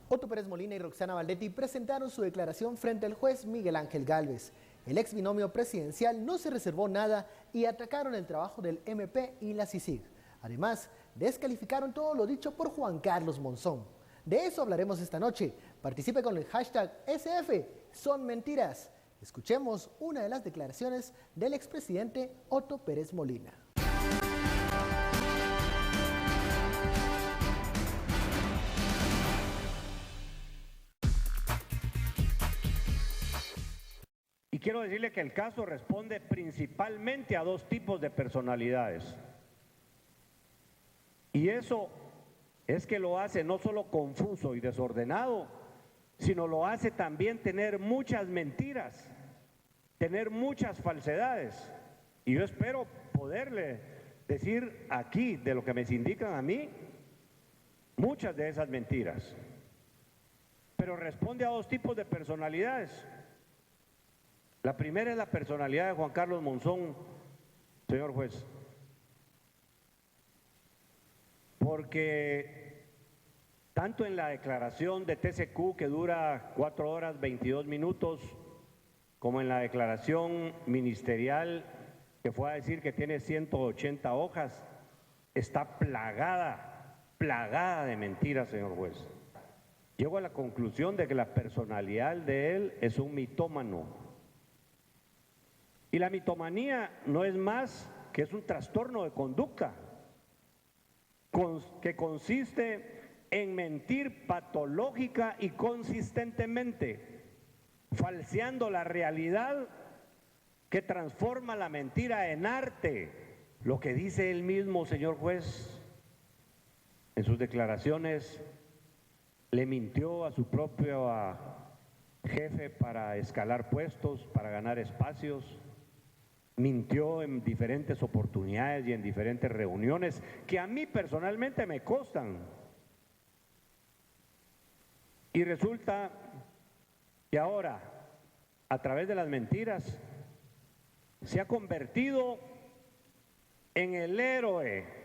Otto Pérez Molina y Roxana Valdetti presentaron su declaración frente al juez Miguel Ángel Gálvez. El ex binomio presidencial no se reservó nada y atacaron el trabajo del MP y la CICIG. Además, descalificaron todo lo dicho por Juan Carlos Monzón. De eso hablaremos esta noche. Participe con el hashtag SF Son Mentiras. Escuchemos una de las declaraciones del expresidente Otto Pérez Molina. Y quiero decirle que el caso responde principalmente a dos tipos de personalidades. Y eso es que lo hace no solo confuso y desordenado, sino lo hace también tener muchas mentiras, tener muchas falsedades. Y yo espero poderle decir aquí, de lo que me indican a mí, muchas de esas mentiras. Pero responde a dos tipos de personalidades. La primera es la personalidad de Juan Carlos Monzón, señor juez, porque tanto en la declaración de TCQ, que dura 4 horas 22 minutos, como en la declaración ministerial, que fue a decir que tiene 180 hojas, está plagada de mentiras, señor juez. Llego a la conclusión de que la personalidad de él es un mitómano. Y la mitomanía no es más que es un trastorno de conducta que consiste en mentir patológica y consistentemente, falseando la realidad, que transforma la mentira en arte, lo que dice él mismo, señor juez, en sus declaraciones. Le mintió a su propio jefe para escalar puestos, para ganar espacios. Mintió en diferentes oportunidades y en diferentes reuniones que a mí personalmente me costan. Y resulta que ahora, a través de las mentiras, se ha convertido en el héroe.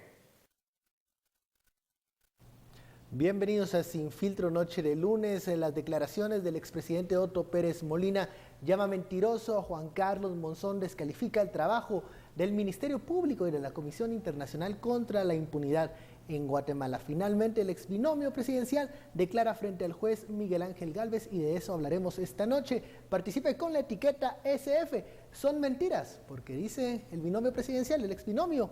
Bienvenidos a Sin Filtro, noche de lunes. Las declaraciones del expresidente Otto Pérez Molina llama mentiroso a Juan Carlos Monzón, descalifica el trabajo del Ministerio Público y de la Comisión Internacional contra la Impunidad en Guatemala. Finalmente, el exbinomio presidencial declara frente al juez Miguel Ángel Gálvez y de eso hablaremos esta noche. Participe con la etiqueta SF. Son mentiras, porque dice el binomio presidencial, el exbinomio,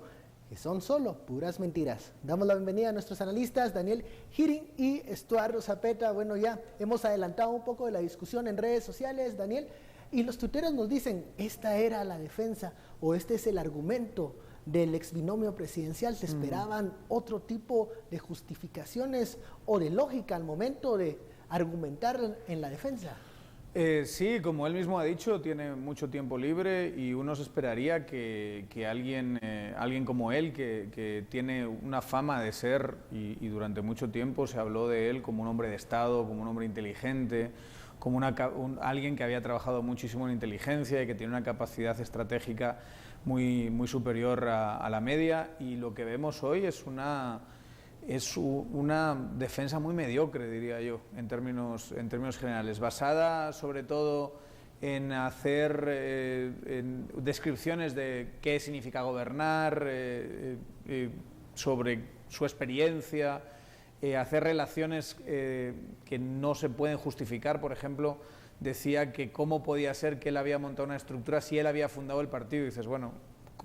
que son solo puras mentiras. Damos la bienvenida a nuestros analistas, Daniel Girin y Estuardo Zapeta. Bueno, ya hemos adelantado un poco de la discusión en redes sociales, Daniel, y los tuiteros nos dicen, esta era la defensa o este es el argumento del exbinomio presidencial. ¿Se esperaban otro tipo de justificaciones o de lógica al momento de argumentar en la defensa? Sí, como él mismo ha dicho, tiene mucho tiempo libre y uno se esperaría que alguien como él, que tiene una fama de ser, y durante mucho tiempo se habló de él como un hombre de Estado, como un hombre inteligente, como alguien que había trabajado muchísimo en inteligencia y que tiene una capacidad estratégica muy superior a la media, y lo que vemos hoy es una defensa muy mediocre, diría yo, en términos generales, basada sobre todo en hacer descripciones de qué significa gobernar, sobre su experiencia, hacer relaciones que no se pueden justificar. Por ejemplo, decía que cómo podía ser que él había montado una estructura si él había fundado el partido, y dices, bueno,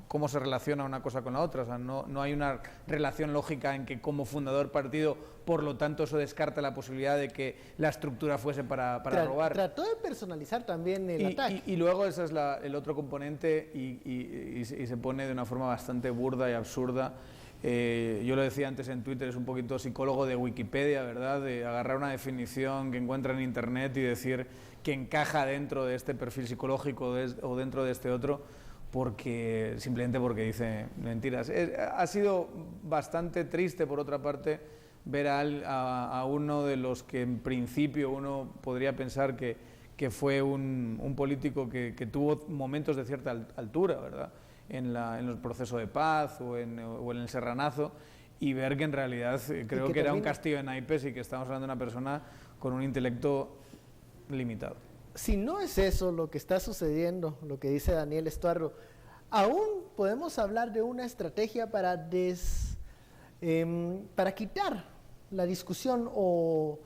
¿cómo se relaciona una cosa con la otra? O sea, no hay una relación lógica en que como fundador partido, por lo tanto eso descarta la posibilidad de que la estructura fuese para robar. Trató de personalizar también el ataque. Y luego ese es el otro componente y se pone de una forma bastante burda y absurda. Yo lo decía antes en Twitter, es un poquito psicólogo de Wikipedia, ¿verdad? De agarrar una definición que encuentra en internet y decir que encaja dentro de este perfil psicológico o dentro de este otro, simplemente porque dice mentiras. Ha sido bastante triste, por otra parte, ver a uno de los que en principio uno podría pensar que fue un político que tuvo momentos de cierta altura, ¿verdad?, en el proceso de paz o en el Serranazo, y ver que en realidad creo que era un castillo de naipes y que estamos hablando de una persona con un intelecto limitado. Si no es eso lo que está sucediendo, lo que dice Daniel Estuardo, aún podemos hablar de una estrategia para quitar la discusión o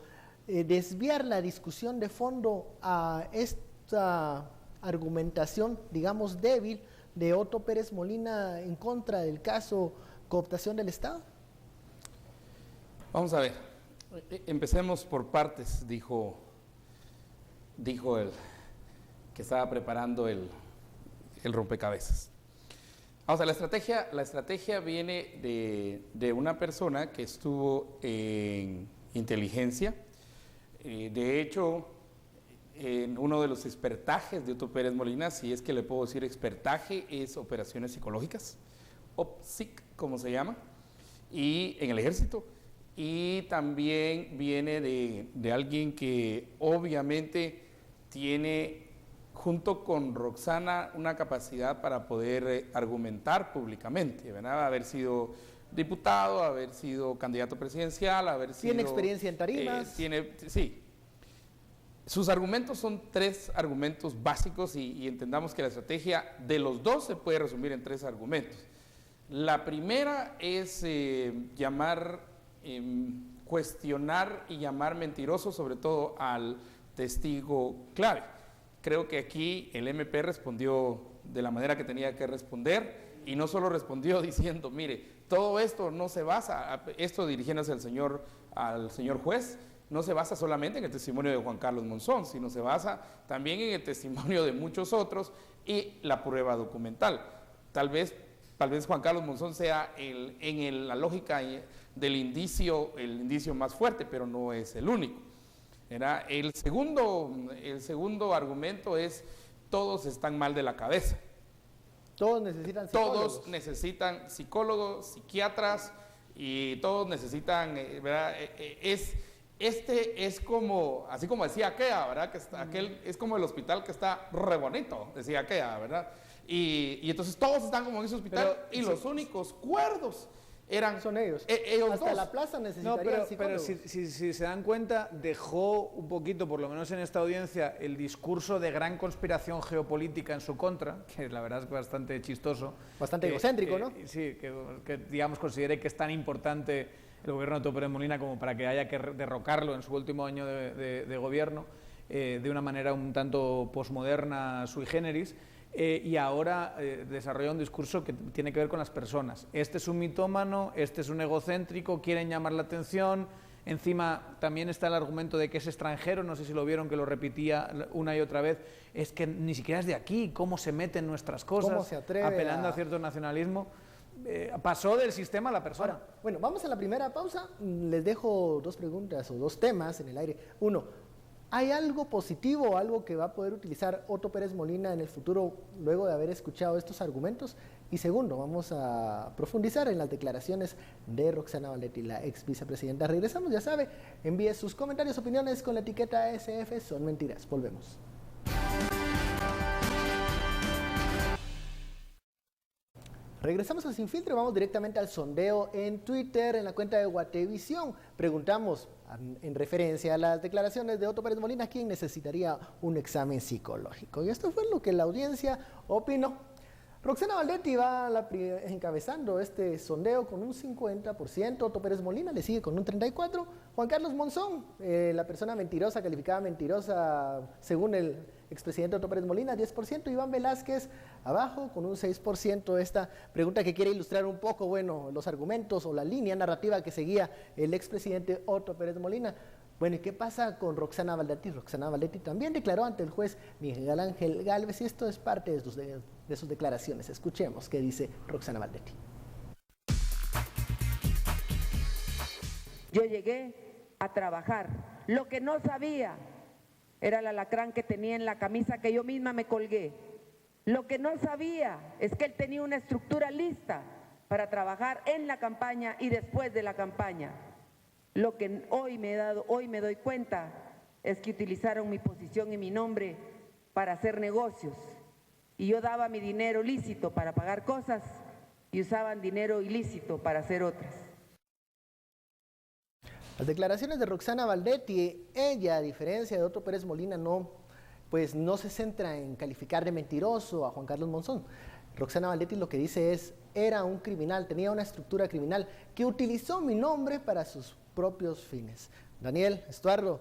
desviar la discusión de fondo a esta argumentación, digamos, débil de Otto Pérez Molina en contra del caso cooptación del Estado. Vamos a ver, empecemos por partes, dijo el que estaba preparando el rompecabezas. Vamos a la estrategia viene de una persona que estuvo en inteligencia. De hecho, en uno de los expertajes de Otto Pérez Molina, si es que le puedo decir expertaje, es operaciones psicológicas, OPSIC, como se llama, y en el ejército. Y también viene de alguien que obviamente tiene, junto con Roxana, una capacidad para poder argumentar públicamente, ¿verdad? Haber sido diputado, haber sido candidato presidencial, haber sido... ¿Tiene experiencia en tarimas? Sí. Sus argumentos son 3 argumentos básicos y entendamos que la estrategia de los 2 se puede resumir en 3 argumentos. La primera es cuestionar y llamar mentiroso sobre todo al testigo clave. Creo que aquí el MP respondió de la manera que tenía que responder y no solo respondió diciendo, mire, todo esto no se basa, esto dirigiéndose al señor juez, no se basa solamente en el testimonio de Juan Carlos Monzón, sino se basa también en el testimonio de muchos otros y la prueba documental. Tal vez Juan Carlos Monzón sea la lógica del indicio, el indicio más fuerte, pero no es el único. El segundo argumento es, todos están mal de la cabeza. Todos necesitan psicólogos. Todos necesitan psicólogos, psiquiatras, y todos necesitan, ¿verdad? Este es como, así como decía Akea, ¿verdad? Que aquel es como el hospital que está re bonito, decía Akea, ¿verdad? Y entonces todos están como en ese hospital, y los únicos cuerdos son ellos. Hasta la plaza necesitaría pero si se dan cuenta, dejó un poquito, por lo menos en esta audiencia, el discurso de gran conspiración geopolítica en su contra, que la verdad es bastante chistoso. Bastante egocéntrico, ¿no? Sí, que digamos considere que es tan importante el gobierno de Otto Pérez Molina como para que haya que derrocarlo en su último año de gobierno, de una manera un tanto posmoderna, sui generis. Y ahora desarrolla un discurso que tiene que ver con las personas. Este es un mitómano, este es un egocéntrico, quieren llamar la atención. Encima también está el argumento de que es extranjero, no sé si lo vieron, que lo repetía una y otra vez, es que ni siquiera es de aquí, cómo se mete en nuestras cosas, ¿cómo se atreve apelando a cierto nacionalismo. Pasó del sistema a la persona. Ahora, bueno, vamos a la primera pausa. Les dejo 2 preguntas o 2 temas en el aire. Uno, ¿hay algo positivo o algo que va a poder utilizar Otto Pérez Molina en el futuro luego de haber escuchado estos argumentos? Y segundo, vamos a profundizar en las declaraciones de Roxana Valdetti, la ex vicepresidenta. Regresamos, ya sabe, envíe sus comentarios, opiniones con la etiqueta SF Son Mentiras. Volvemos. Regresamos al Sin Filtro, vamos directamente al sondeo en Twitter, en la cuenta de Guatevisión. Preguntamos, en referencia a las declaraciones de Otto Pérez Molina, ¿quién necesitaría un examen psicológico? Y esto fue lo que la audiencia opinó. Roxana Valdetti va encabezando este sondeo con un 50%, Otto Pérez Molina le sigue con un 34%, Juan Carlos Monzón, la persona mentirosa, calificada mentirosa según el expresidente Otto Pérez Molina, 10%, Iván Velázquez abajo con un 6%. Esta pregunta que quiere ilustrar un poco, bueno, los argumentos o la línea narrativa que seguía el expresidente Otto Pérez Molina. Bueno, ¿y qué pasa con Roxana Valdetti? Roxana Valdetti también declaró ante el juez Miguel Ángel Gálvez y esto es parte de sus declaraciones. Escuchemos qué dice Roxana Valdetti. Yo llegué a trabajar. Lo que no sabía era el alacrán que tenía en la camisa que yo misma me colgué. Lo que no sabía es que él tenía una estructura lista para trabajar en la campaña y después de la campaña. Lo que hoy me doy cuenta es que utilizaron mi posición y mi nombre para hacer negocios. Y yo daba mi dinero lícito para pagar cosas y usaban dinero ilícito para hacer otras. Las declaraciones de Roxana Valdetti, ella, a diferencia de Otto Pérez Molina, no se centra en calificar de mentiroso a Juan Carlos Monzón. Roxana Valdetti lo que dice es, era un criminal, tenía una estructura criminal que utilizó mi nombre para sus propios fines. Daniel, Estuardo,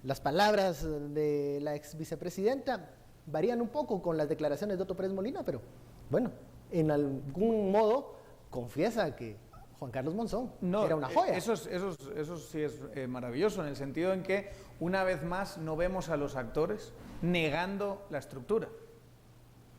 las palabras de la ex vicepresidenta varían un poco con las declaraciones de Otto Pérez Molina, pero bueno, en algún modo confiesa que Juan Carlos Monzón era una joya. Eso sí es maravilloso, en el sentido en que una vez más no vemos a los actores negando la estructura.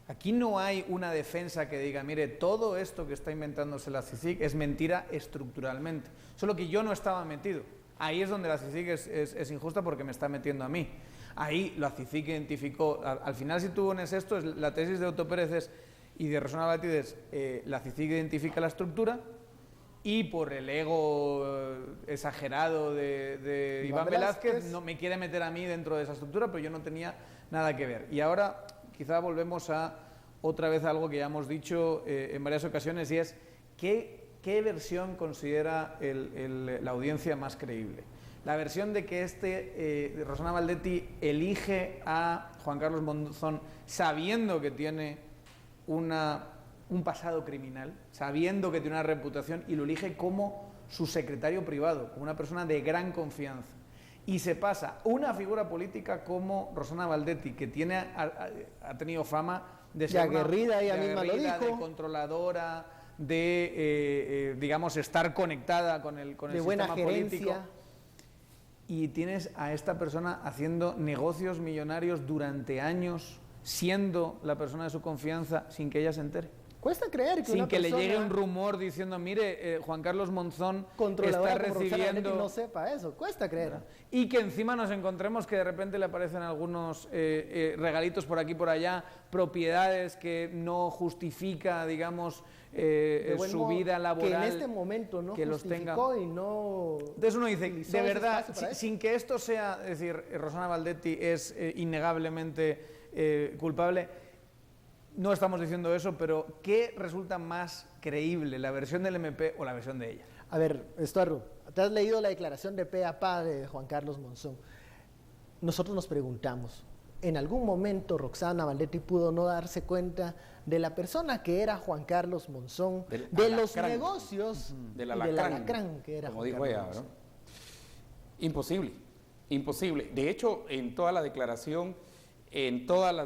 Aquí no hay una defensa que diga, mire, todo esto que está inventándose la CICIG es mentira estructuralmente, solo que yo no estaba metido. Ahí es donde la CICIG es injusta porque me está metiendo a mí. Ahí la CICIG identificó, al final si tú pones esto, la tesis de Otto Pérez y de Roxana Valdetti es, la CICIG identifica la estructura y por el ego exagerado de Iván Velázquez no me quiere meter a mí dentro de esa estructura, pero yo no tenía nada que ver. Y ahora quizá volvemos a otra vez algo que ya hemos dicho en varias ocasiones y es ¿qué versión considera la audiencia más creíble? La versión de que Roxana Valdetti elige a Juan Carlos Monzón sabiendo que tiene un pasado criminal, sabiendo que tiene una reputación y lo elige como su secretario privado, como una persona de gran confianza. Y se pasa una figura política como Roxana Valdetti, que ha tenido fama de ser aguerrida, ella misma lo dijo, de controladora, de digamos estar conectada con el sistema político. Y tienes a esta persona haciendo negocios millonarios durante años, siendo la persona de su confianza sin que ella se entere. Cuesta creer que sin que le llegue un rumor diciendo, mire, Juan Carlos Monzón está recibiendo... no sepa eso, cuesta creer. Y que encima nos encontremos que de repente le aparecen algunos regalitos por aquí y por allá, propiedades que no justifica, digamos, su vida laboral. Que en este momento no justificó y no... Entonces uno dice, de verdad, sin que esto sea, es decir, Roxana Valdetti es innegablemente culpable... No estamos diciendo eso, pero ¿qué resulta más creíble, la versión del MP o la versión de ella? A ver, Estuardo, te has leído la declaración de pe a pa de Juan Carlos Monzón. Nosotros nos preguntamos, ¿en algún momento Roxana Valdetti pudo no darse cuenta de la persona que era Juan Carlos Monzón, de los negocios del alacrán que era como Juan dijo Carlos ella, Monzón? ¿Verdad? Imposible. De hecho, en todas las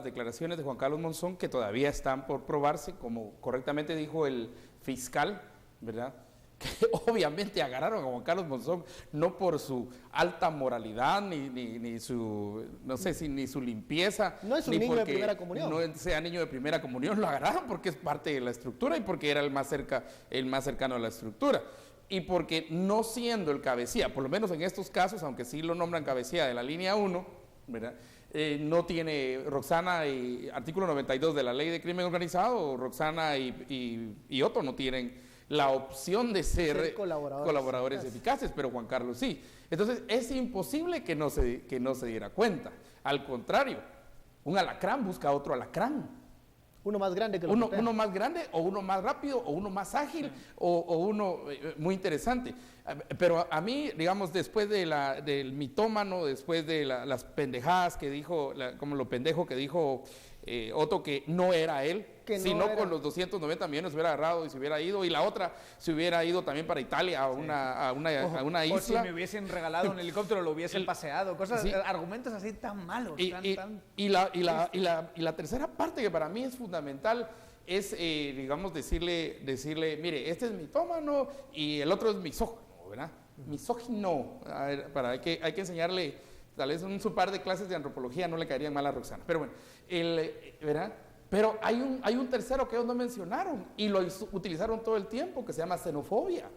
declaraciones de Juan Carlos Monzón, que todavía están por probarse, como correctamente dijo el fiscal, ¿verdad?, que obviamente agarraron a Juan Carlos Monzón no por su alta moralidad, ni su, no sé si ni su limpieza. No es un niño de primera comunión. No sea niño de primera comunión, lo agarraron porque es parte de la estructura y porque era el más cercano a la estructura. Y porque no siendo el cabecilla, por lo menos en estos casos, aunque sí lo nombran cabecilla de la línea 1, ¿verdad?, no tiene Roxana y artículo 92 de la ley de crimen organizado, Roxana y Otto no tienen la opción de ser colaboradores eficaces, pero Juan Carlos sí. Entonces es imposible que no se diera cuenta. Al contrario, un alacrán busca otro alacrán. Uno más grande que lo uno más grande, o uno más rápido, o uno más ágil, sí, o uno muy interesante. Pero a mí, digamos, después del mitómano, después de las pendejadas que dijo, como lo pendejo que dijo Otto, que no era él, sino con los 290 millones se hubiera agarrado y se hubiera ido, y la otra se hubiera ido también para Italia, a una isla. O si me hubiesen regalado un helicóptero, lo hubiesen paseado, cosas, sí, argumentos así tan malos. Y la tercera parte que para mí es fundamental es, digamos, decirle, mire, este es mitómano y el otro es misógino, ¿verdad? Misógino, a ver, hay que enseñarle, tal vez un par de clases de antropología no le caerían mal a Roxana, pero bueno, ¿verdad? Pero hay un tercero que ellos no mencionaron y lo utilizaron todo el tiempo, que se llama xenofobia.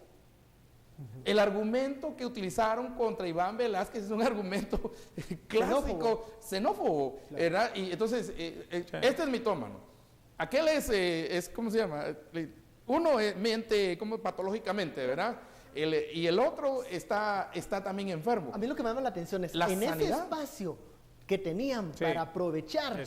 El argumento que utilizaron contra Iván Velázquez es un argumento clásico, xenófobo, ¿verdad? Y entonces, este es mitómano. Aquel es ¿cómo se llama? Uno miente como patológicamente, ¿verdad? Y el otro está también enfermo. A mí lo que me llama la atención es, en ese espacio que tenían para aprovechar